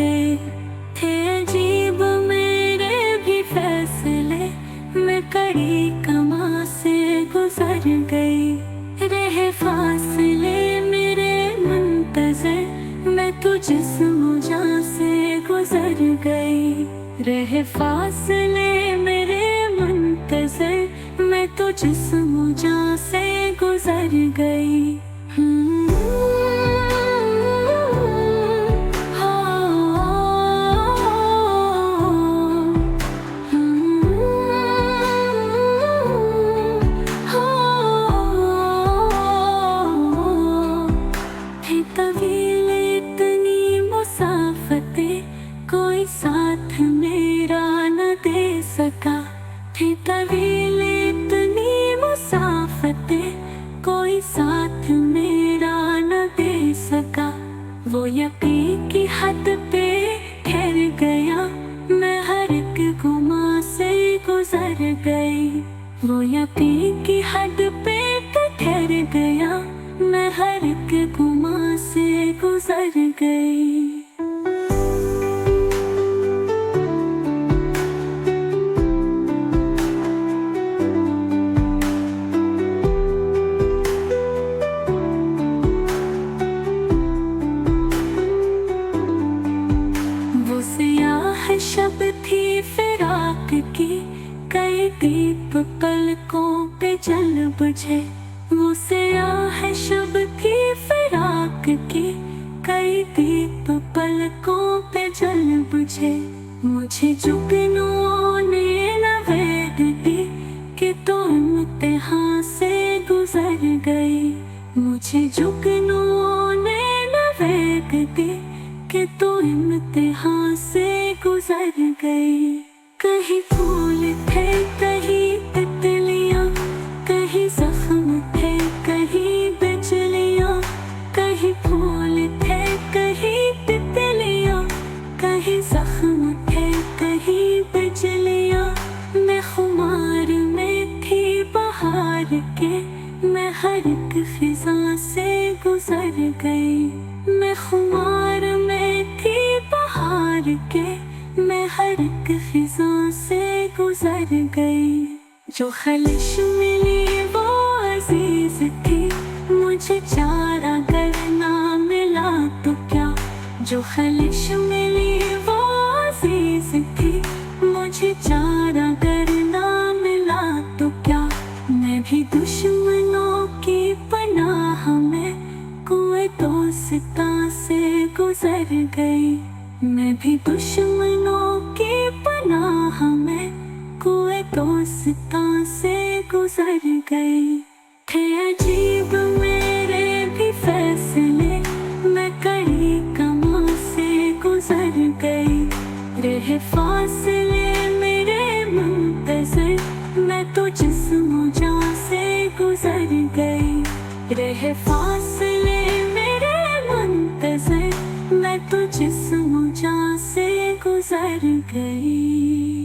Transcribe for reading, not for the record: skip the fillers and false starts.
गए। थे अजीब मेरे भी फैसले, मैं कड़ी कमा से गुजर गई। रहे फासले मेरे मुंतज़र, मैं तो जिस्म जान से गुजर गई। रहे फासले मेरे मुंतज़र, मैं तो जिस्म जान से गुजर गई। तवील इतनी मुसाफतें, कोई साथ मेरा न दे सका। थी तवील इतनी मुसाफतें, कोई साथ मेरा न दे सका। वो यकीन की हद पे ठहर गया, मैं हर एक गुमा से गुजर गई। वो यकीन की हद पे ठहर गया, मैं हर एक गुमा से गुजर गई। वो स्याह शब थी फिराक की, कई दीप पलकों पे जल बुझे। वो स्याह शब थी फिराक की, कई दीप पलकों पे जल बुझे। मुझे जुगनुओं ने नवेद दी कि तो इम्तिहान से गुजर गई। मुझे जुगनुओं ने नवेद दी कि तो इम्तिहान से गुजर गई। कहीं फूल थे कहीं तितलियां, कहीं जख्म थे कहीं बिजलियां। कहीं फूल थे कहीं तितलियां, कहीं जख्म थे कहीं बिजलियां। मैं खुमार में थी बहार के, मैं हर एक फिजा से गुजर गई। मैं खुमार में थी बहार के, मैं हर एक फिजा से गुजर गई। जो खलिश मिली वो अजीज थी, मुझे चारा करना मिला तो क्या। जो खलिश मिली वो अजीज थी, मुझे चारा करना मिला तो क्या। मैं भी दुश्मनों की पनाह में कुएं दोस्ता से गुजर गई। मैं भी दुश्मनों की पनाह में कुएं दोस्ता से गुजर गई। थे अजीब मेरे भी फैसले, मैं कड़ी कमा से गुजर गई। रहे फासले मेरे मुंतज़र, मैं तो जिस्म जान से गुजर गई। रहे फासले मेरे मुंतज़र, मैं तो जिस्म जान से गुजर गई।